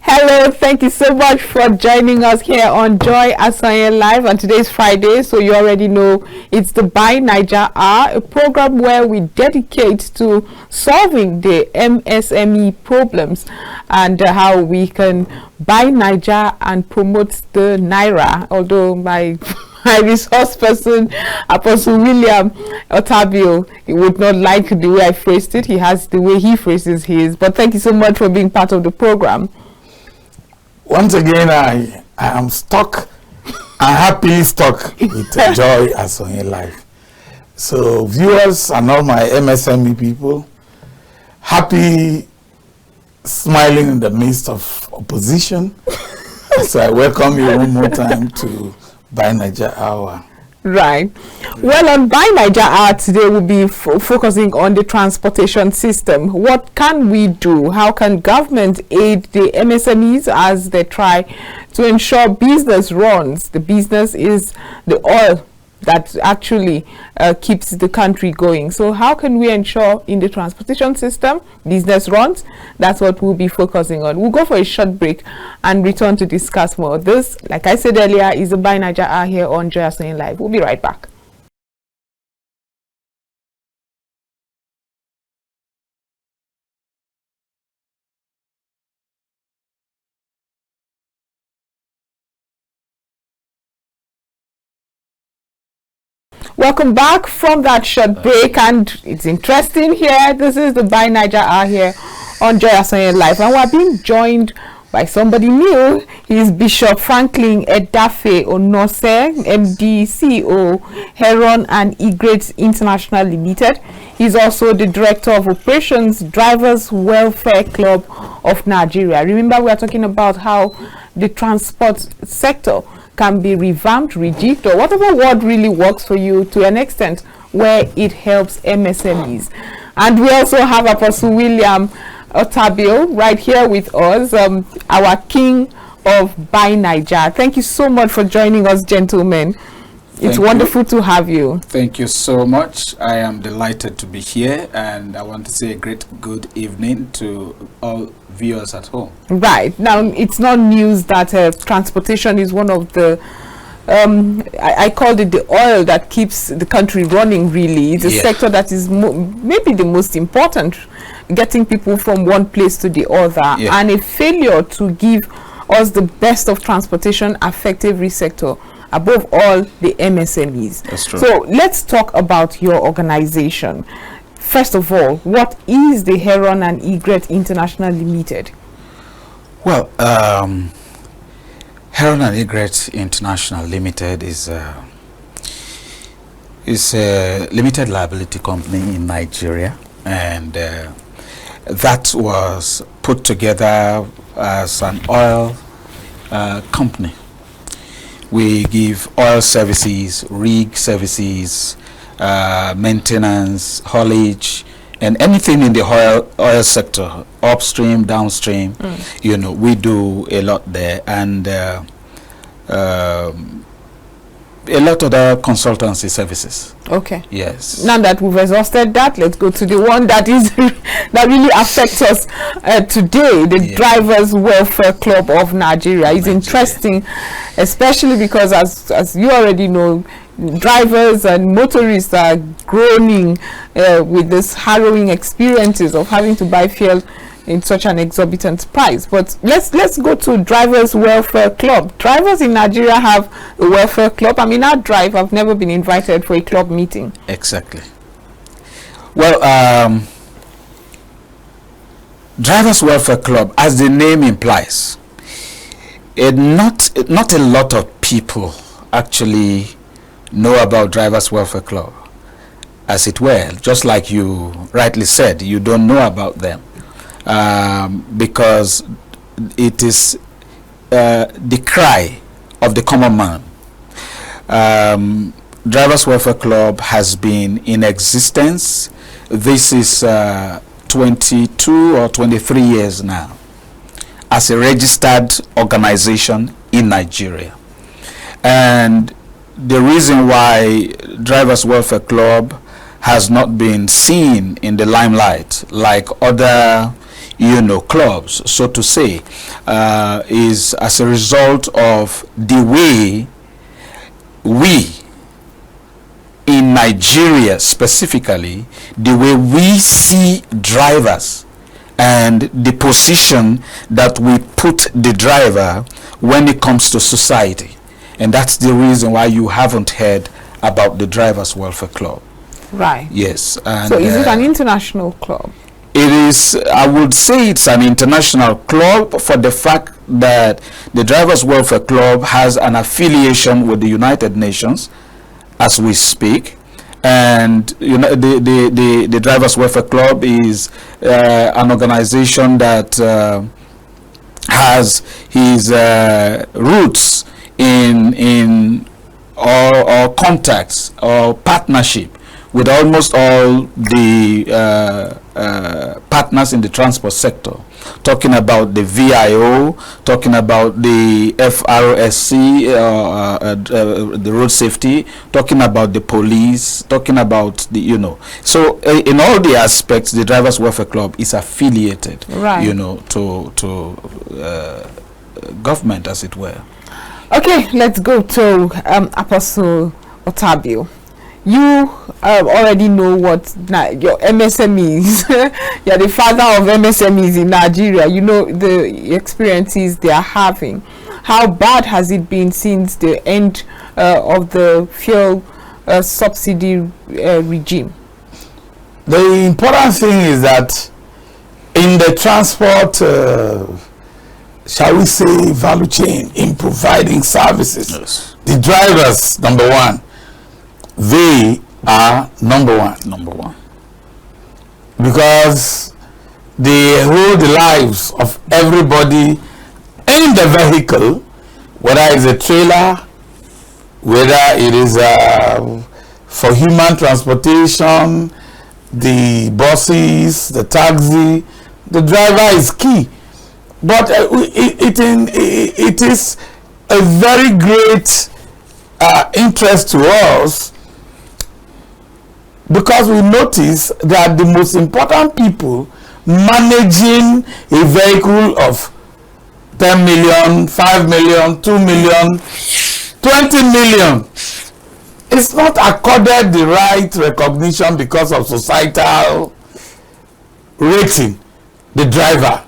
Hello, thank you so much for joining us here on Joy Asonye Live. And today is Friday, so you already know it's the Buy Naija Hour, a program where we dedicate to solving the MSME problems and how we can buy Naija and promote the Naira. Although my resource person, Apostle William Otabil, he would not like the way I phrased it. He has the way he phrases his. But thank you so much for being part of the program. Once again, I am stuck. I'm happily stuck with Joy Asonye Live. So viewers and all my MSME people, happy smiling in the midst of opposition. So I welcome you one more time to Buy Naija Hour. Right. Well, on Buy Naija Hour today, we'll be focusing on the transportation system. What can we do? How can government aid the MSMEs as they try to ensure business runs? The business is the oil that actually keeps the country going. So how can we ensure in the transportation system business runs? That's what we'll be focusing on. We'll go for a short break and return to discuss more. This, like I said earlier, is the Buy Naija Hour here on Joy Asonye Live. We'll be right back. Welcome back from that short break, and it's interesting here. This is the Buy Naija Hour here on Joy Asonye Live, and we're being joined by somebody new. He's Bishop Franklin Edafe Onose, MD, CEO, Heron and Egret International Limited. He's also the Director of Operations, Drivers Welfare Club of Nigeria. Remember, we are talking about how the transport sector can be revamped, rejigged, or whatever word really works for you to an extent where it helps MSMEs. And we also have Apostle William Otabil right here with us, our king of Buy Naija. Thank you so much for joining us, gentlemen. It's wonderful to have you. Thank you so much. I am delighted to be here, and I want to say a great good evening to all viewers at home. Right. Now, it's not news that transportation is one of the I called it the oil that keeps the country running, really. It's a sector that is maybe the most important, getting people from one place to the other. And a failure to give us the best of transportation affects every sector, above all the MSMEs. That's true. So let's talk about your organization. First of all, what is the Heron and Egret International Limited? Well, Heron and Egret International Limited is a limited liability company in Nigeria, and that was put together as an oil company. We give oil services, rig services, maintenance, haulage, and anything in the oil sector, upstream, downstream. You know, we do a lot there, and a lot of other consultancy services. Okay. Yes. Now that we've exhausted that, let's go to the one that is that really affects us today, the Drivers Welfare Club of Nigeria. It's interesting, especially because as you already know, drivers and motorists are groaning with this harrowing experiences of having to buy fuel in such an exorbitant price. But let's go to Drivers Welfare Club. Drivers in Nigeria have a welfare club. I mean, I drive. I've never been invited for a club meeting. Exactly. Well, Drivers Welfare Club, as the name implies, not a lot of people actually know about Drivers Welfare Club, as it were. Just like you rightly said, you don't know about them. Because it is the cry of the common man. Drivers Welfare Club has been in existence. This is 22 or 23 years now as a registered organization in Nigeria. And the reason why Drivers Welfare Club has not been seen in the limelight like other clubs, so to say, is as a result of the way we in Nigeria specifically, the way we see drivers and the position that we put the driver when it comes to society. And that's the reason why you haven't heard about the Drivers Welfare Club. Right. Yes. And so is it an international club? It is, I would say it's an international club for the fact that the Drivers Welfare Club has an affiliation with the United Nations as we speak. And the Drivers Welfare Club is an organization that has his roots in or contacts or partnership with almost all the partners in the transport sector, talking about the VIO, talking about the FRSC, the road safety, talking about the police, talking about the, So in all the aspects, the Drivers Welfare Club is affiliated, right, to government, as it were. Okay, let's go to Apostle Otabil. You already know what your MSMEs, you're the father of MSMEs in Nigeria. You know the experiences they are having. How bad has it been since the end of the fuel subsidy regime? The important thing is that in the transport, shall we say, value chain, in providing services, Yes. the drivers, number one, they are number one, because they hold the lives of everybody in the vehicle, whether it's a trailer, whether it is for human transportation, the buses, the taxi. The driver is key, but it is a very great interest to us, because we notice that the most important people managing a vehicle of 10 million, 5 million, 2 million, 20 million is not accorded the right recognition because of societal rating. The driver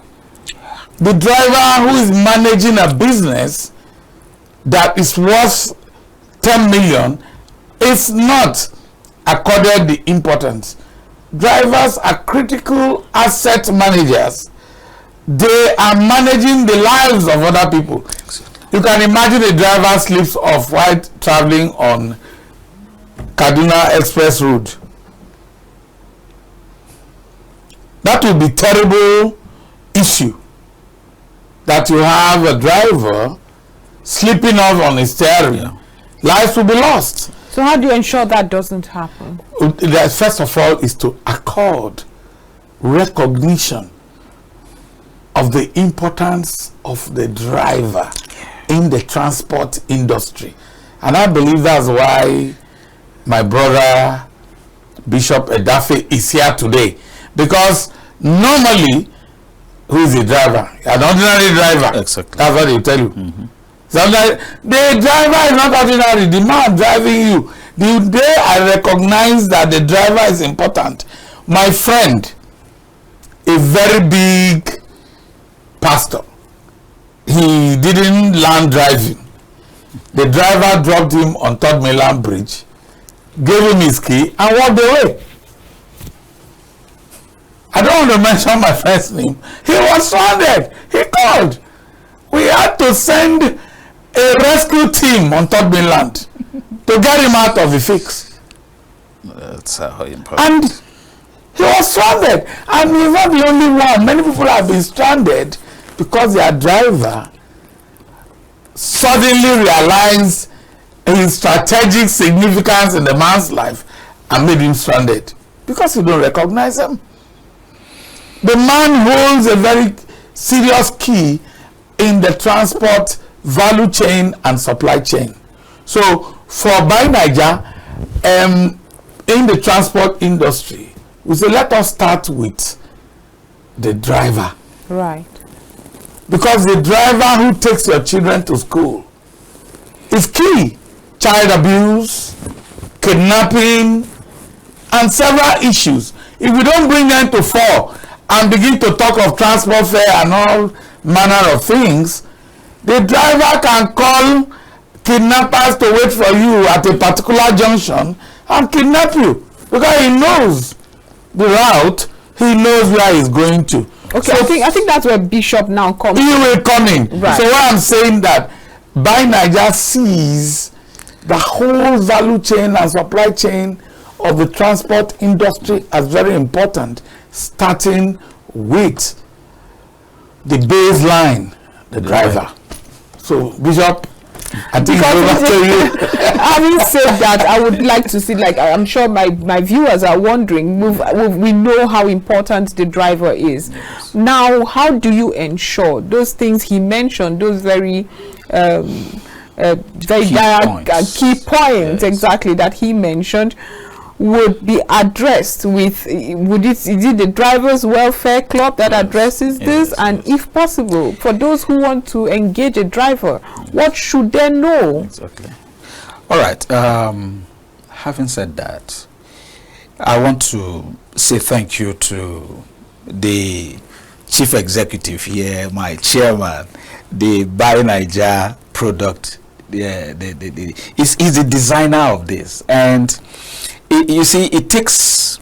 who is managing a business that is worth 10 million is not accorded the importance. Drivers are critical asset managers. They are managing the lives of other people. You can imagine a driver slips off while traveling on Kaduna Express Road. That would be terrible issue, that you have a driver slipping off on his steering. Yeah. Lives will be lost. So how do you ensure that doesn't happen? First of all is to accord recognition of the importance of the driver in the transport industry. And I believe that's why my brother Bishop Edafe is here today, because normally, who is the driver? An ordinary driver. Exactly. That's what they tell you. Mm-hmm. Sometimes the driver is not ordinary. The man driving you. The day I recognize that the driver is important, my friend, a very big pastor, he didn't learn driving. The driver dropped him on Third Mainland Bridge, gave him his key, and walked away. I don't want to mention my friend's name. He was stranded. He called. We had to send a rescue team on Third Mainland to get him out of the fix. That's how important. And he was stranded. And he's not the only one. Many people have been stranded because their driver suddenly realized his strategic significance in the man's life and made him stranded because you don't recognize him. The man holds a very serious key in the transport value chain and supply chain. So for Buy Naija, in the transport industry, we say let us start with the driver. Right. Because the driver who takes your children to school is key. Child abuse, kidnapping, and several issues. If we don't bring them to fore and begin to talk of transport fare and all manner of things, the driver can call kidnappers to wait for you at a particular junction and kidnap you, because he knows the route, he knows where he's going to. Okay, So I think that's where Bishop now comes. he will come in. Right. So what I'm saying that Buy Naija sees the whole value chain and supply chain of the transport industry as very important, starting with the baseline, the driver. So Bishop, I think it's over to you. Having said that, I would like to see, like, I'm sure my viewers are wondering, we know how important the driver is. Now, how do you ensure those things he mentioned, those very very key points, exactly, that he mentioned, would be addressed with, is it the Drivers Welfare Club that addresses this? And if possible, for those who want to engage a driver, what should they know? Exactly. All right. Having said that, I want to say thank you to the chief executive here, my chairman, the Buy Naija product. He's the designer of this, and you see, it takes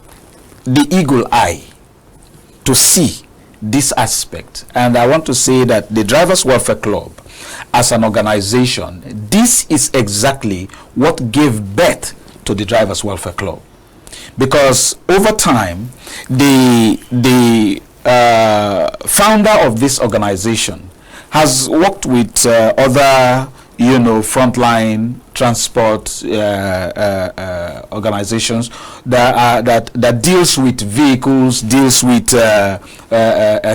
the eagle eye to see this aspect. And I want to say that the Drivers Welfare Club, as an organization, this is exactly what gave birth to the Drivers Welfare Club. Because over time, the founder of this organization has worked with other frontline transport organizations that deals with vehicles, deals with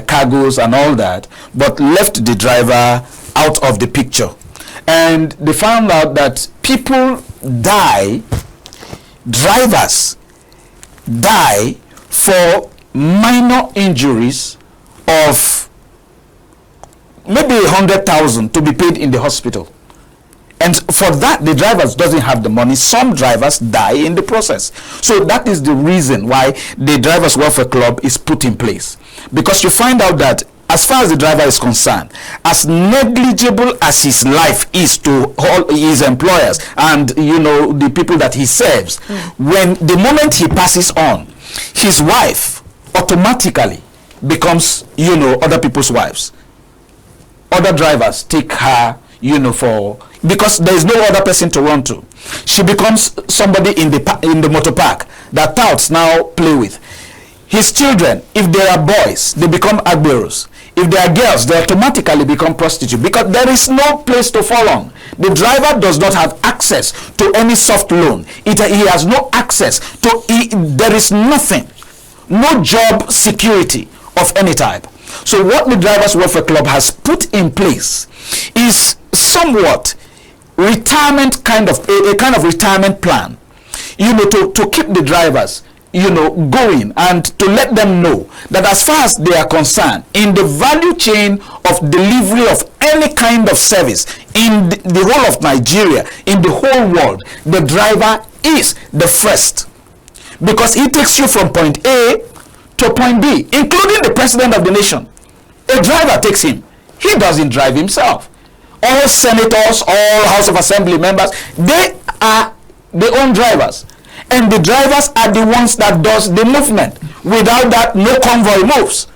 cargoes and all that, but left the driver out of the picture. And they found out that people die, drivers die for minor injuries of maybe 100,000 to be paid in the hospital. And for that, the drivers doesn't have the money. Some drivers die in the process. So that is the reason why the Drivers Welfare Club is put in place. Because you find out that as far as the driver is concerned, as negligible as his life is to all his employers and the people that he serves, when the moment he passes on, his wife automatically becomes other people's wives. Other drivers take her because there is no other person to run to. She becomes somebody in the motor park that touts now play with. His children, if they are boys, they become agberos. If they are girls, they automatically become prostitutes, because there is no place to fall on. The driver does not have access to any soft loan. He has no access to, there is nothing, no job security of any type. So what the Drivers Welfare Club has put in place is somewhat retirement a kind of retirement plan, to keep the drivers going, and to let them know that as far as they are concerned, in the value chain of delivery of any kind of service in the whole of Nigeria, in the whole world, the driver is the first, because he takes you from point A to point B, including the president of the nation. A driver takes him. He doesn't drive himself. All senators, all House of Assembly members, they are their own drivers. And the drivers are the ones that does the movement. Without that, no convoy moves.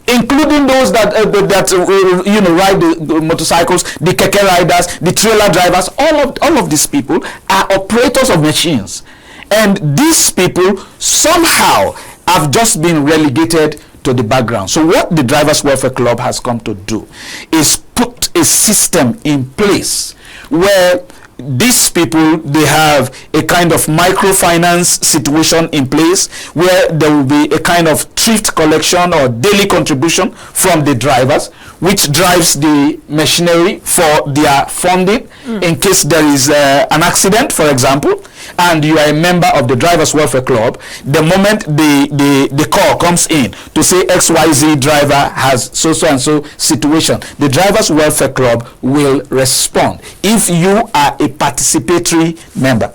Including those that ride the motorcycles, the keke riders, the trailer drivers. All of these people are operators of machines. And these people somehow have just been relegated to the background. So what the Drivers Welfare Club has come to do is put a system in place where these people, they have a kind of microfinance situation in place, where there will be a kind of thrift collection or daily contribution from the drivers, which drives the machinery for their funding. in case there is an accident, for example, and you are a member of the Drivers Welfare Club. The moment the call comes in to say XYZ driver has so and so situation, the Drivers Welfare Club will respond if you are a participatory member,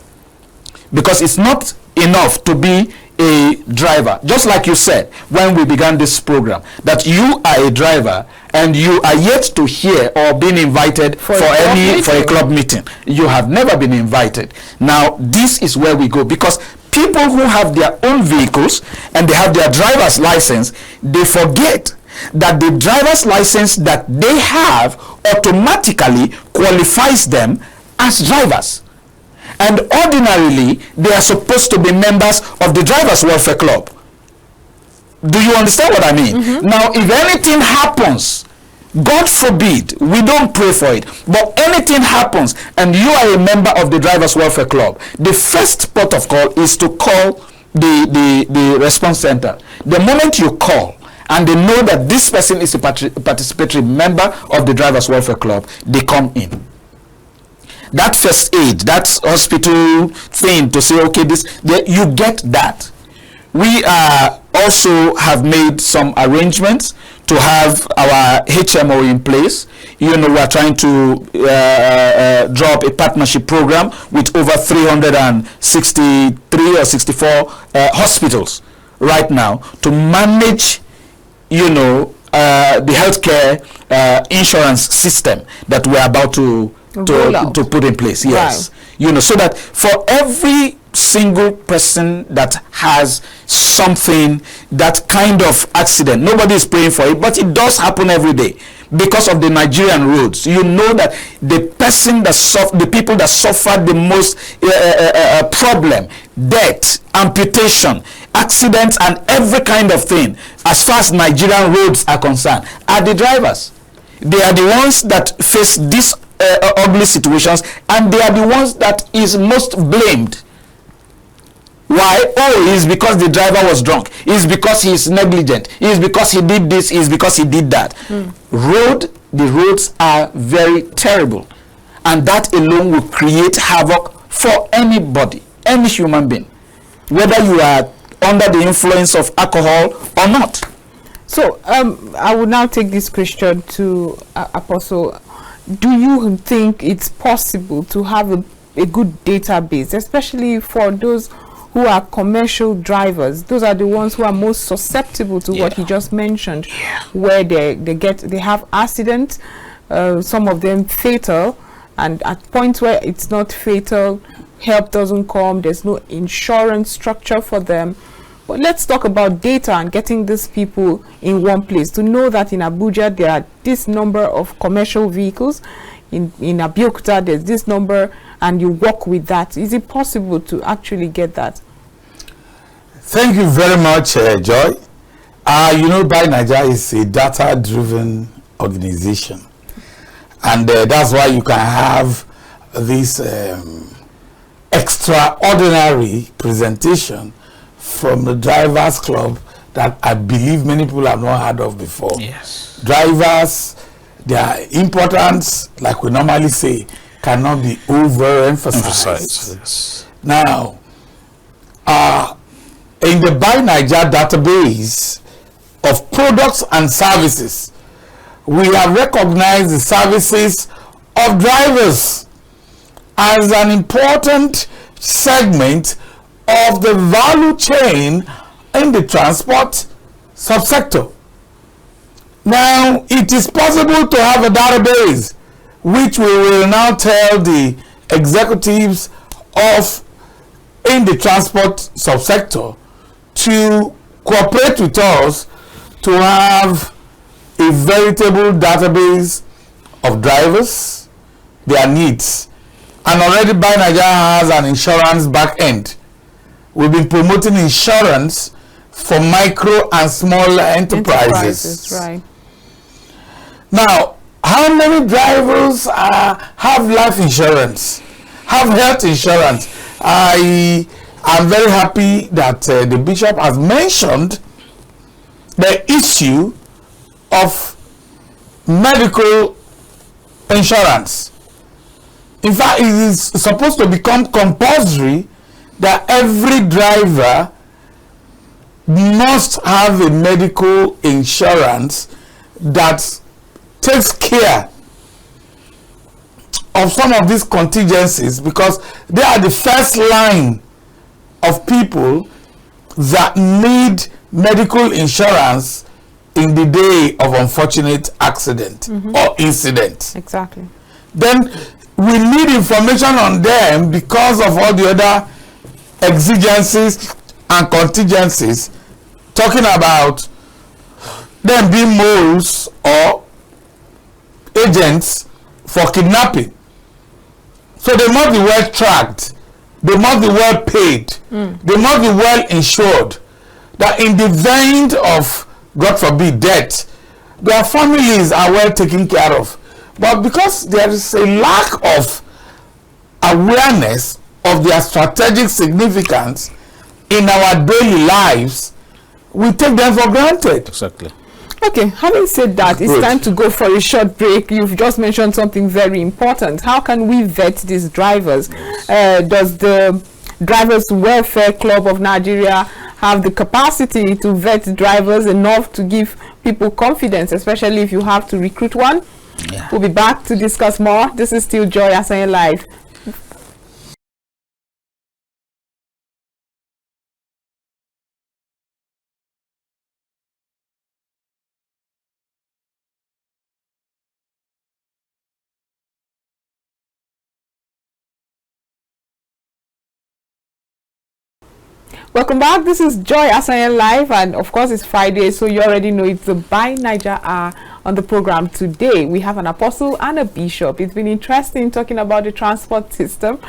because it's not enough to be a driver. Just like you said when we began this program, that you are a driver and you are yet to hear or been invited for a club meeting. You have never been invited. Now this is where we go, because people who have their own vehicles and they have their driver's license, they forget that the driver's license that they have automatically qualifies them as drivers. And ordinarily, they are supposed to be members of the Drivers Welfare Club. Do you understand what I mean? Now, if anything happens, God forbid, we don't pray for it, but anything happens and you are a member of the Drivers Welfare Club, the first port of call is to call the response center. The moment you call and they know that this person is a participatory member of the Drivers Welfare Club, they come in. That first aid, that hospital thing to say, okay, you get that. We also have made some arrangements to have our HMO in place. You know, we are trying to draw up a partnership program with over 363 or 64 hospitals right now to manage, you know, the healthcare insurance system that we're about to put in place. Yes. Wow. You know, so that for every single person that has something, that kind of accident, nobody is praying for it, but it does happen every day because of the Nigerian roads. You know that the person that the people that suffer the most problem, death, amputation, accidents, and every kind of thing, as far as Nigerian roads are concerned, are the drivers. They are the ones that face these ugly situations, and they are the ones that is most blamed. Why? Oh, it's because the driver was drunk. It's because he is negligent. It's because he did this. It's because he did that. The roads are very terrible, and that alone will create havoc for anybody, any human being, whether you are under the influence of alcohol or not. So I will now take this question to Apostle. Do you think it's possible to have a good database, especially for those who are commercial drivers? Those are the ones who are most susceptible to what he just mentioned, where they have accidents, some of them fatal, and at points where it's not fatal, help doesn't come, there's no insurance structure for them. But let's talk about data and getting these people in one place to know that in Abuja there are this number of commercial vehicles, in Abeokuta there's this number, and you work with that. Is it possible to actually get that? Thank you very much, Joy. You know, Buy Naija is a data-driven organization, and that's why you can have this extraordinary presentation from the Drivers Club that I believe many people have not heard of before. Yes. Drivers, their importance, like we normally say, cannot be overemphasized. Yes. Now, in the Buy Naija database of products and services, we have recognized the services of drivers as an important segment of the value chain in the transport subsector. Now, it is possible to have a database which we will now tell the executives of in the transport subsector to cooperate with us to have a veritable database of drivers, their needs. And already Buy Naija has an insurance back end. We've been promoting insurance for micro and small enterprises. Right. Now, how many drivers have life insurance, have health insurance? I am very happy that the bishop has mentioned the issue of medical insurance. In fact, it is supposed to become compulsory that every driver must have a medical insurance that takes care of some of these contingencies, because they are the first line of people that need medical insurance in the day of unfortunate accident or incident. Exactly. Then we need information on them because of all the other exigencies and contingencies, talking about them being moles or agents for kidnapping. So they must be well tracked, they must be well paid, they must be well insured, that in the event of, God forbid, death, their families are well taken care of. But because there is a lack of awareness of their strategic significance in our daily lives, we take them for granted. Exactly. Okay, having said that, it's time to go for a short break. You've just mentioned something very important. How can we vet these drivers? Does the Drivers Welfare Club of Nigeria have the capacity to vet drivers enough to give people confidence, especially if you have to recruit one? Yeah. We'll be back to discuss more. This is still Joy Asonye Live. Welcome back. This is Joy Asonye Live, and of course it's Friday, so you already know it's the By Niger Hour. On the program today, we have an apostle and a bishop. It's been interesting talking about the transport system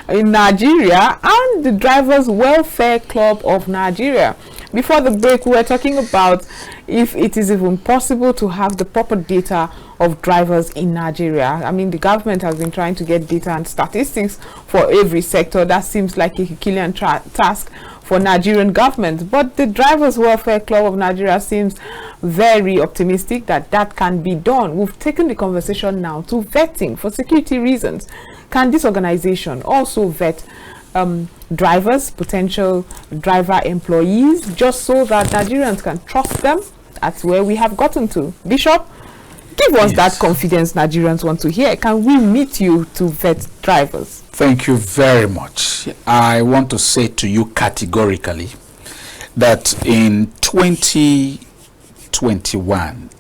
in Nigeria and the Drivers Welfare Club of Nigeria. Before the break, we were talking about if it is even possible to have the proper data of drivers in Nigeria. I mean, the government has been trying to get data and statistics for every sector. That seems like a Herculean task for Nigerian government, but the Drivers Welfare Club of Nigeria seems very optimistic that that can be done. We've taken the conversation now to vetting for security reasons. Can this organization also vet drivers, potential driver employees, just so that Nigerians can trust them? That's where we have gotten to. Bishop, give us that confidence Nigerians want to hear. Can we meet you to vet drivers? Thank you very much. I want to say to you categorically that in 2021,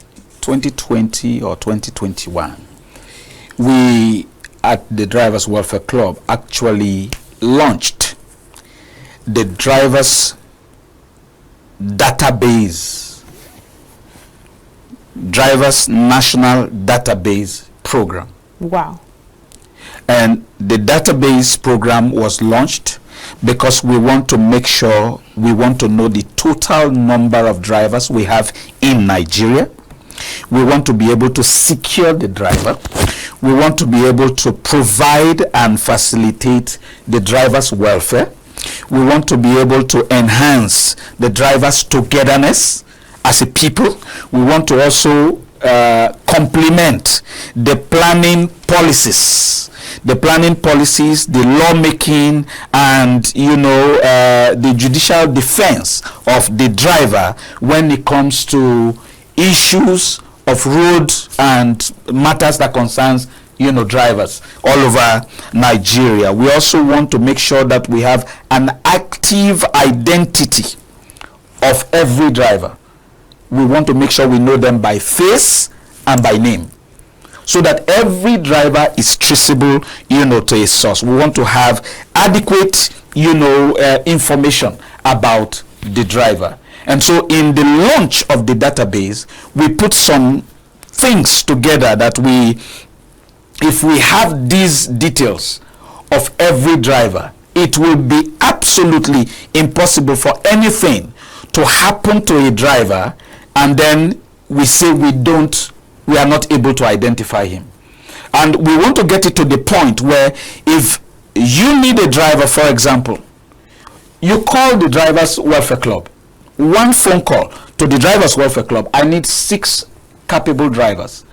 2020 or 2021, we at the Drivers Welfare Club actually launched the Drivers Database, Drivers National Database Program. Wow. And the database program was launched because we want to make sure, we want to know the total number of drivers we have in Nigeria. We want to be able to secure the driver. We want to be able to provide and facilitate the driver's welfare. We want to be able to enhance the driver's togetherness as a people. We want to also complement the planning policies, the lawmaking, and the judicial defense of the driver when it comes to issues of road and matters that concerns drivers all over Nigeria. We also want to make sure that we have an active identity of every driver. We want to make sure we know them by face and by name, so that every driver is traceable, to a source. We want to have adequate, information about the driver. And so in the launch of the database, we put some things together that if we have these details of every driver, it will be absolutely impossible for anything to happen to a driver and then we say we are not able to identify him. And we want to get it to the point where if you need a driver, for example, you call the Drivers Welfare Club. One phone call to the Drivers Welfare Club, I need 6 capable drivers.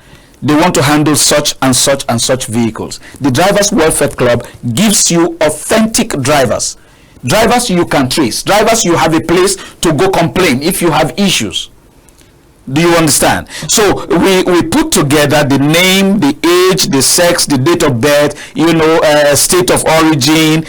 they want to handle such and such and such vehicles. The Drivers Welfare Club gives you authentic drivers. Drivers you can trace. Drivers you have a place to go complain if you have issues. Do you understand? So we put together the name, the age, the sex, the date of birth, state of origin,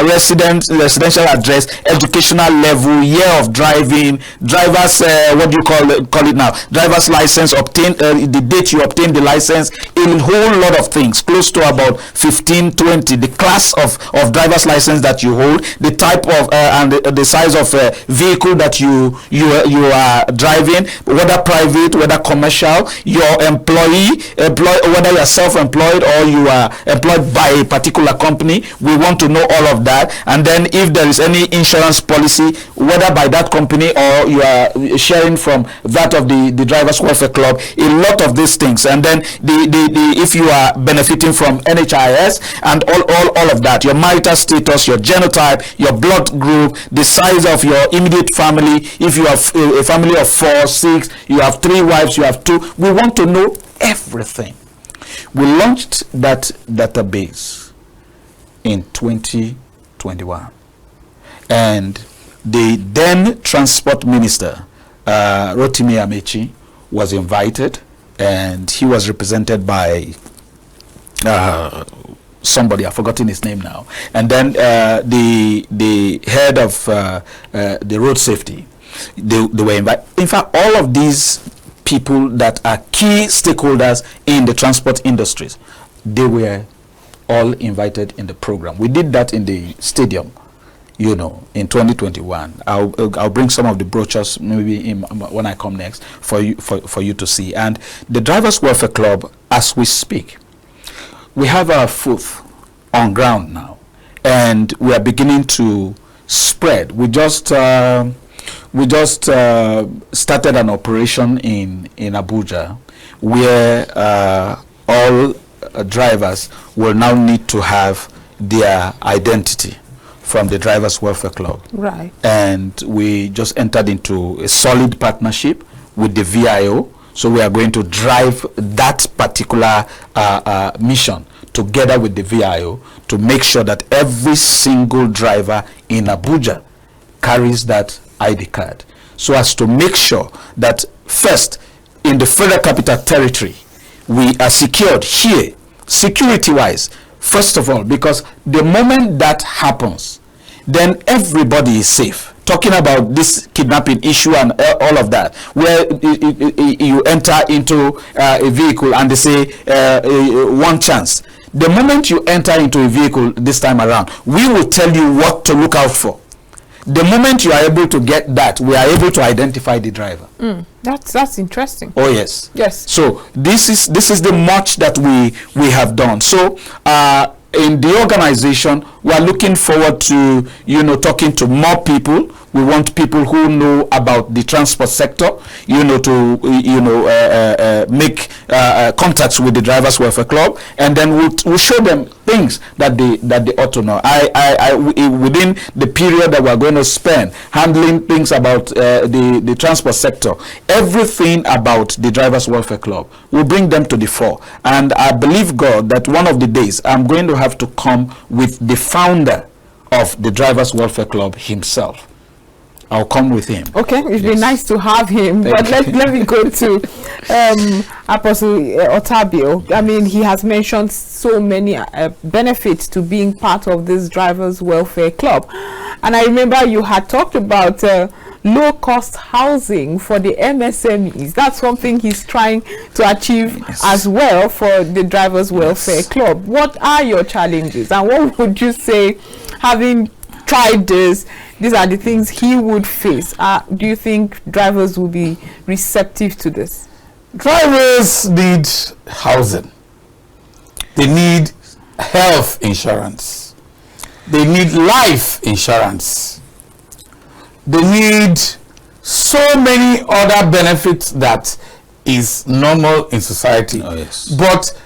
residential address, educational level, year of driving, driver's what do you call it now? Driver's license, obtained the date you obtained the license, a whole lot of things, close to about 15, 20, the class of driver's license that you hold, the type of and the size of vehicle that you are driving, whether private, whether commercial, your employee, whether you are self-employed or you are employed by a particular company. We want to know all of that. And then if there is any insurance policy, whether by that company or you are sharing from that of the Drivers Welfare Club, a lot of these things. And then if you are benefiting from NHIS and all of that, your marital status, your genotype, your blood group, the size of your immediate family, if you have a family of 4, 6, you have 3 wives, you have 2. We want to know everything. We launched that database in 2021, and the then transport minister, Rotimi Amechi, was invited, and he was represented by somebody, I've forgotten his name now, and then the head of the road safety. They were invited. In fact, all of these people that are key stakeholders in the transport industries, they were all invited in the program. We did that in the stadium, in 2021. I'll bring some of the brochures maybe when I come next for you to see. And the Drivers Welfare Club, as we speak, we have our foot on ground now, and we are beginning to spread. We just started an operation in Abuja where all drivers will now need to have their identity from the Drivers Welfare Club. Right. And we just entered into a solid partnership with the VIO. So we are going to drive that particular mission together with the VIO to make sure that every single driver in Abuja carries that ID card, so as to make sure that first, in the Federal Capital Territory, we are secured here, security-wise, first of all, because the moment that happens, then everybody is safe. Talking about this kidnapping issue and all of that, where you enter into a vehicle and they say one chance. The moment you enter into a vehicle this time around, we will tell you what to look out for. The moment you are able to get that, we are able to identify the driver. That's interesting. Oh yes. Yes. So this is the much that we have done. So in the organization, we are looking forward to talking to more people. We want people who know about the transport sector, to make contacts with the Drivers Welfare Club, and then we'll show them things that they ought to know. Within the period that we're going to spend handling things about the transport sector, everything about the Drivers Welfare Club will bring them to the fore. And I believe God that one of the days I'm going to have to come with the founder of the Drivers Welfare Club himself. I'll come with him. Okay, it'd be nice to have him. But let me go to Apostle Otabil. I mean, he has mentioned so many benefits to being part of this Drivers Welfare Club. And I remember you had talked about low-cost housing for the MSMEs. That's something he's trying to achieve as well for the Drivers Welfare Club. What are your challenges? And what would you say, having tried this, these are the things he would face? Do you think drivers will be receptive to this? Drivers need housing. They need health insurance. They need life insurance. They need so many other benefits that is normal in society. Oh, yes. But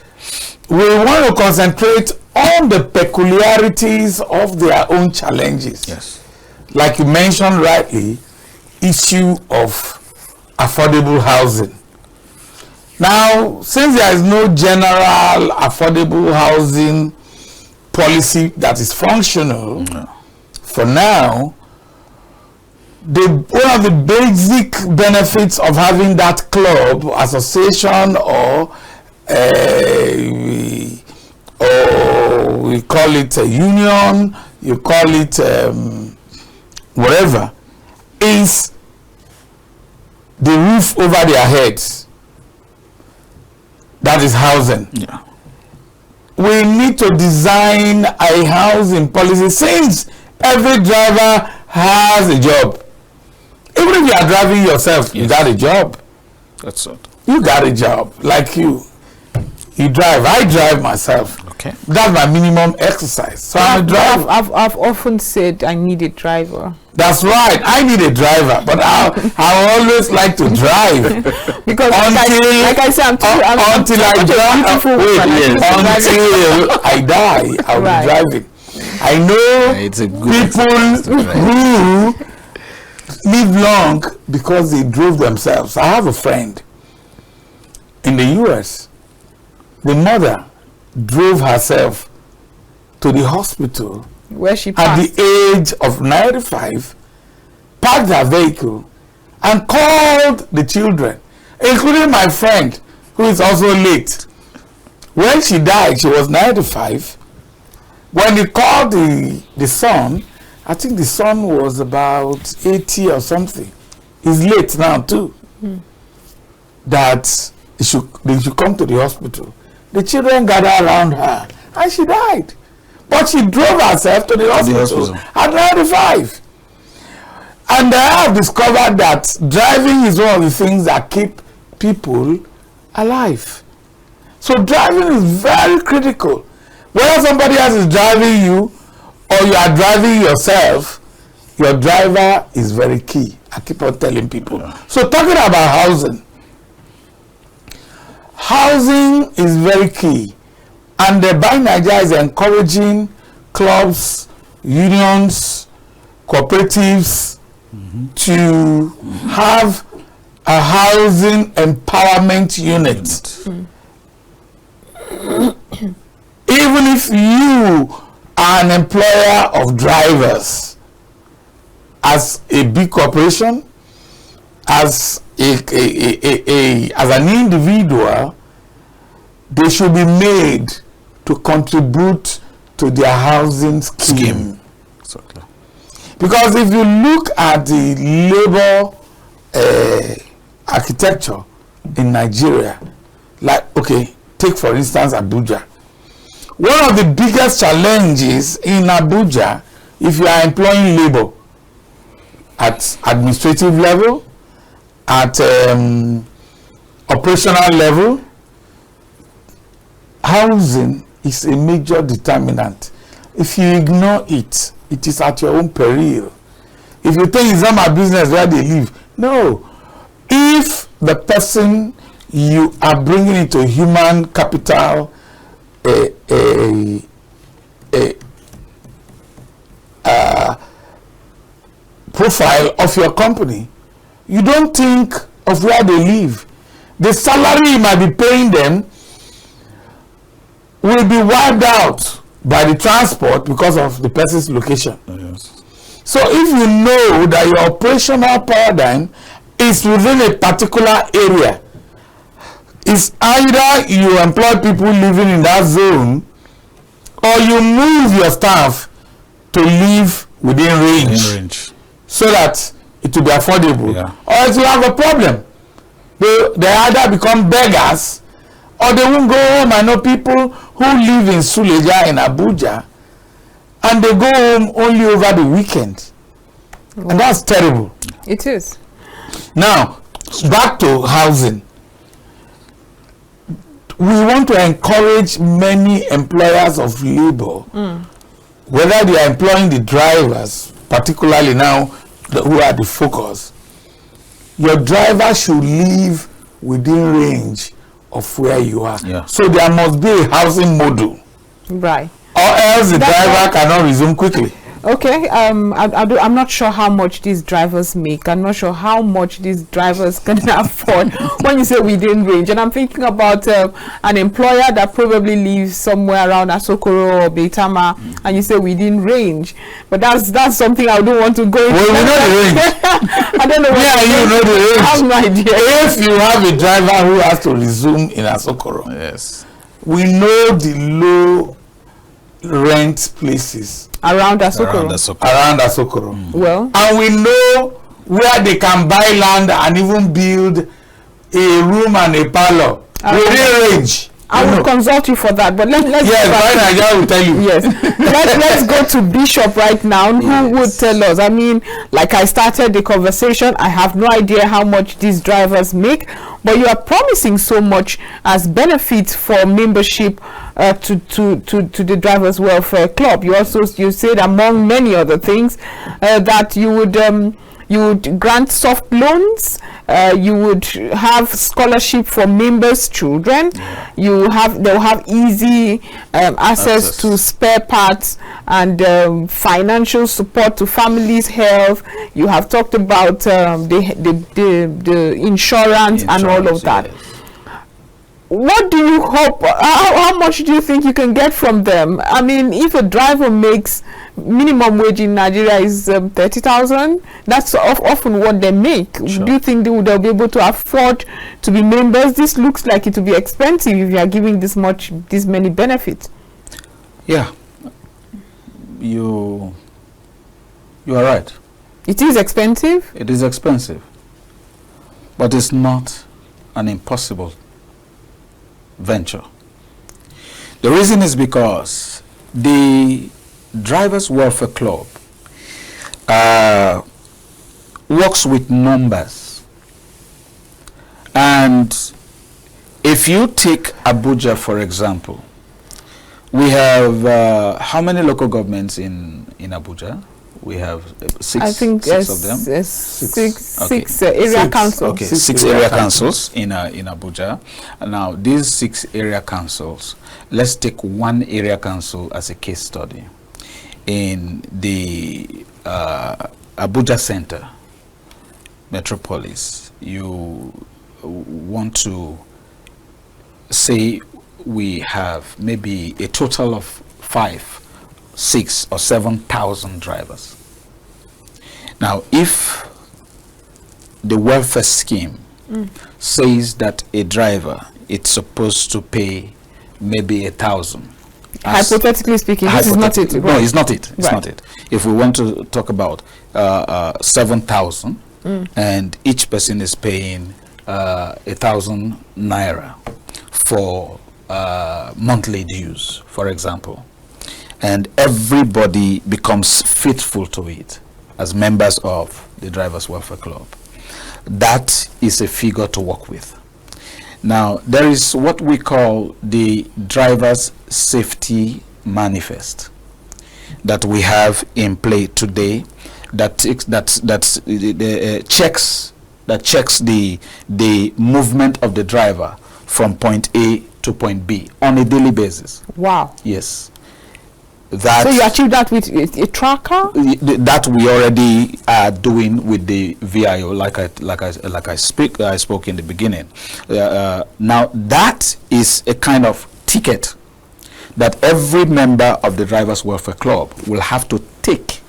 we want to concentrate on the peculiarities of their own challenges. Yes. Like you mentioned rightly, issue of affordable housing. Now, since there is no general affordable housing policy that is functional, for now, one of the basic benefits of having that club, association, or we call it a union, you call it whatever, is the roof over their heads. That is housing. Yeah. We need to design a housing policy since every driver has a job. Even if you are driving yourself, you got a job. That's it. You got a job, like you. You drive. I drive myself. Okay. That's my minimum exercise. So I'm a driver. I've often said I need a driver. That's right. I need a driver, but I always like to drive Because like I said, until I die, I'll be driving. I know It's a good people who live long because they drove themselves. I have a friend in the US. The mother drove herself to the hospital where she at passed. the age of 95, parked her vehicle, and called the children, including my friend, who is also late. When she died, she was 95. When he called the son, I think the son was about 80 or something. He's late now too. That they should come to the hospital. The children gathered around her and she died. But she drove herself to the hospital at 95. And I have discovered that driving is one of the things that keep people alive. So driving is very critical. Whether somebody else is driving you or you are driving yourself, your driver is very key. I keep on telling people. So talking about housing. Housing is very key. And the Buy Naija is encouraging clubs, unions, cooperatives to have a housing empowerment unit. Even if you are an employer of drivers, as a big corporation, as an individual, they should be made to contribute to their housing scheme. Exactly. Because if you look at the labor architecture in Nigeria, like, okay, take for instance Abuja. One of the biggest challenges in Abuja, if you are employing labor at administrative level, at operational level, housing is a major determinant. If you ignore it, it is at your own peril. If you think it's not my business where they live, no. If the person you are bringing into human capital profile of your company, you don't think of where they live. The salary you might be paying them will be wiped out by the transport because of the person's location. Yes. So if you know that your operational paradigm is within a particular area, it's either you employ people living in that zone or you move your staff to live within range, so that it will be affordable, or else you have a problem. They either become beggars or they won't go home. I know people who live in Suleja in Abuja and they go home only over the weekend. Wow. And that's terrible. It is. Now, back to housing. We want to encourage many employers of labor, whether they are employing the drivers, particularly now who are the focus. Your driver should live within range of where you are. Yeah. So there must be a housing model. Right. Or else the driver cannot resume quickly. Okay, I'm not sure how much these drivers make. I'm not sure how much these drivers can afford when you say within range. And I'm thinking about an employer that probably lives somewhere around Asokoro or Beitama, and you say within range. But that's something I don't want to go into. Well, we know the range. I don't know. You know the range. I have no idea. If you have a driver who has to resume in Asokoro, Yes. we know the low rent places Around Asokoro. around Asokoro. Well, And we know where they can buy land and even build a room and a parlor within range. I will consult you for that. But let's Yes, Nigeria will tell you. Yes. Let's go to Bishop right now, who would tell us. I mean, like I started the conversation, I have no idea how much these drivers make, but you are promising so much as benefits for membership to the Drivers Welfare Club. You said, among many other things, that you would grant soft loans, you would have scholarship for members' children, they'll have easy access to spare parts and financial support to families' health. You have talked about the insurance and all of that. Yes. What do you hope, how much do you think you can get from them? I mean, if a driver makes minimum wage in Nigeria is 30,000, that's often what they make. Sure. Do you think they'll be able to afford to be members? This looks like it will be expensive if you are giving this many benefits. Yeah. You are right. It is expensive. It is expensive. But it's not an impossible venture. The reason is because the Drivers Welfare Club works with numbers. And if you take Abuja, for example, we have how many local governments in Abuja? We have six. I think six of them. Six area councils. Okay, six area councils in Abuja. And now these 6 area councils, let's take one area council as a case study. In the Abuja Center, Metropolis, you want to say we have maybe a total of 5, 6 or 7,000 drivers. Now, if the welfare scheme says that a driver is supposed to pay maybe 1,000. Hypothetically speaking, this is not it. No, it's not it. It's Right. not it. If we want to talk about 7,000 and each person is paying 1,000 naira for monthly dues, for example, and everybody becomes faithful to it as members of the Drivers Welfare Club, that is a figure to work with. Now, there is what we call the Drivers Safety Manifest that we have in play today, that checks the movement of the driver from point A to point B on a daily basis. Wow. Yes. That, so you achieve that with a tracker? That we already are doing with the VIO, like I spoke in the beginning. Now that is a kind of ticket that every member of the Drivers Welfare Club will have to take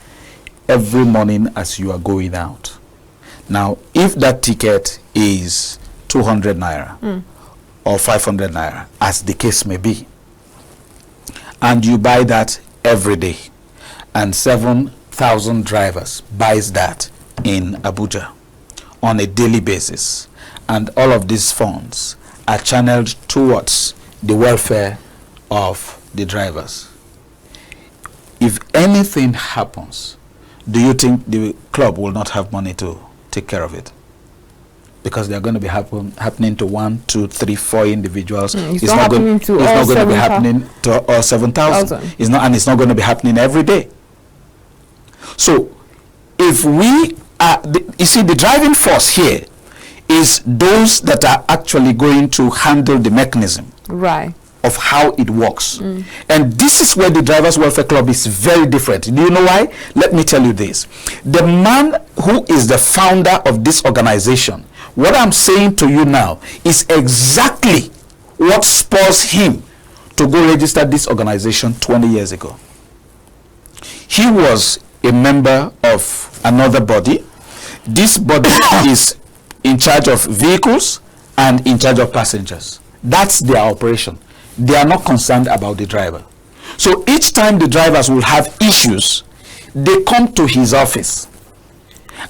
every morning as you are going out. Now, if that ticket is 200 naira or 500 naira, as the case may be, and you buy that every day, and 7,000 drivers buys that in Abuja on a daily basis, and all of these funds are channeled towards the welfare of the drivers. If anything happens, do you think the club will not have money to take care of it? Because they're going to be happening to 1, 2, 3, 4 individuals. It's not going to be happening to all 7,000. It's not, and it's not going to be happening every day. So, if we are, you see, the driving force here is those that are actually going to handle the mechanism. Right. of how it works. And this is where the Drivers Welfare Club is very different. Do you know why? Let me tell you this. The man who is the founder of this organization, what I'm saying to you now is exactly what spurs him to go register this organization 20 years ago. He was a member of another body. This body is in charge of vehicles and in charge of passengers. That's their operation. They are not concerned about the driver. So each time the drivers will have issues, they come to his office.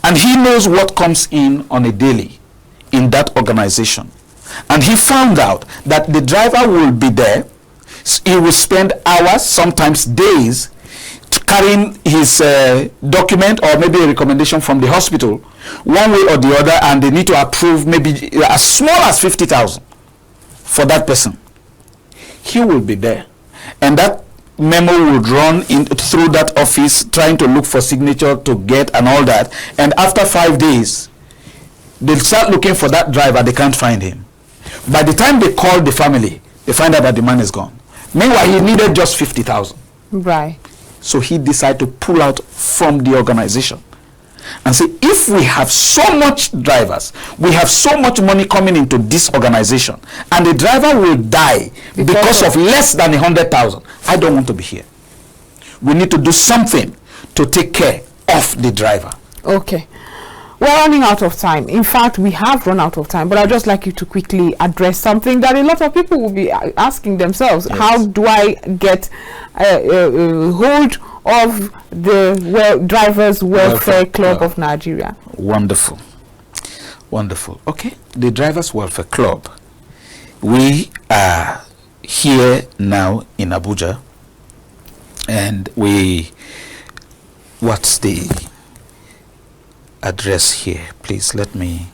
And he knows what comes in on a daily in that organization. And he found out that the driver will be there. He will spend hours, sometimes days, carrying his document or maybe a recommendation from the hospital, one way or the other, and they need to approve maybe as small as 50,000 for that person. He will be there, and that memo would run through that office, trying to look for signature to get and all that. And after 5 days, they'll start looking for that driver. They can't find him. By the time they call the family, they find out that the man is gone. Meanwhile, he needed just 50,000. Right. So he decided to pull out from the organization and say, if we have so much drivers, we have so much money coming into this organization, and the driver will die because of less than 100,000, I don't want to be here. We need to do something to take care of the driver. Okay. We're running out of time. In fact, we have run out of time, but I'd just like you to quickly address something that a lot of people will be asking themselves. Yes. How do I get hold of the Drivers Welfare Club of Nigeria? Wonderful. Wonderful. Okay. The Drivers Welfare Club. We are here now in Abuja, and what's the address here? Please let me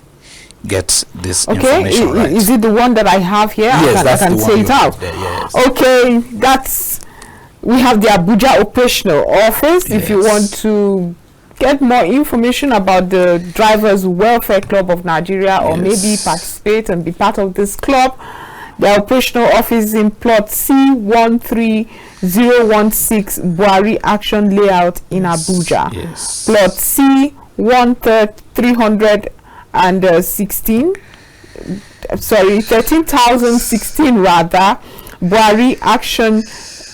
get this information right. Is it the one that I have here? Yes, that's I can the one say it out. There, yes. Okay, we have the Abuja operational office. Yes. If you want to get more information about the Drivers Welfare Club of Nigeria, or maybe participate and be part of this club, the operational office is in plot C13016 Buhari Action Layout in Abuja. Yes. Plot C1316 rather, Buhari Action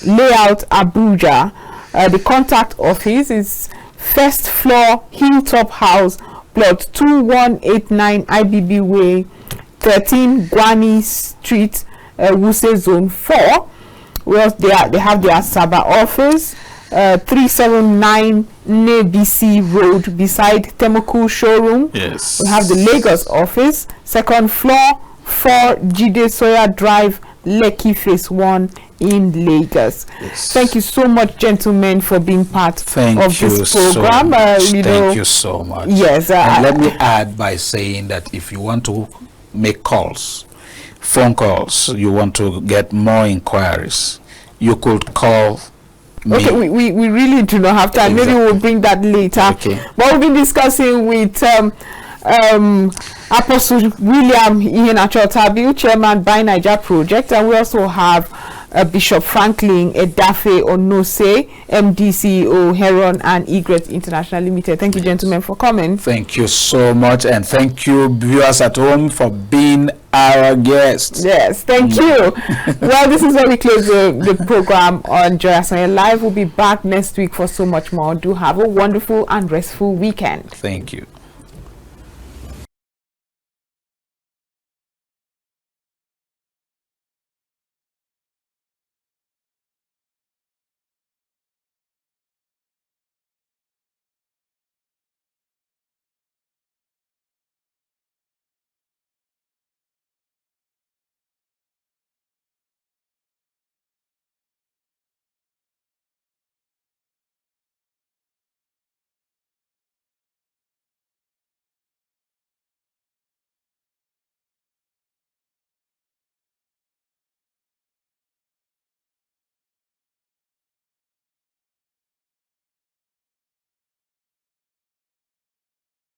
Layout Abuja. The contact office is first floor Hilltop House, plot 2189 IBB Way, 13 Gwani Street, Wuse Zone 4. Well, they have their Asaba office, 379 NABC Road beside Temoku Showroom. Yes. We have the Lagos office, second floor, 4 Jide Soya Drive, Lekki Phase 1 in Lagos. Yes. Thank you so much, gentlemen, for being part of this program. Thank you so much. Yes. And let me add by saying that if you want to make calls, phone calls, you want to get more inquiries, you could call me. Okay, we really do not have time. Exactly. Maybe we'll bring that later. Okay. But we'll be discussing with Apostle William Otabil, Chairman by Niger Project, and we also have Bishop Franklin Edafe Onose, MD CEO Heron and Egret International Limited. Thank you, gentlemen, for coming. Thank you so much, and thank you, viewers at home, for being our guests. Yes, thank you. Well, this is where we close the program on Joy Asonye Live. We'll be back next week for so much more. Do have a wonderful and restful weekend. Thank you.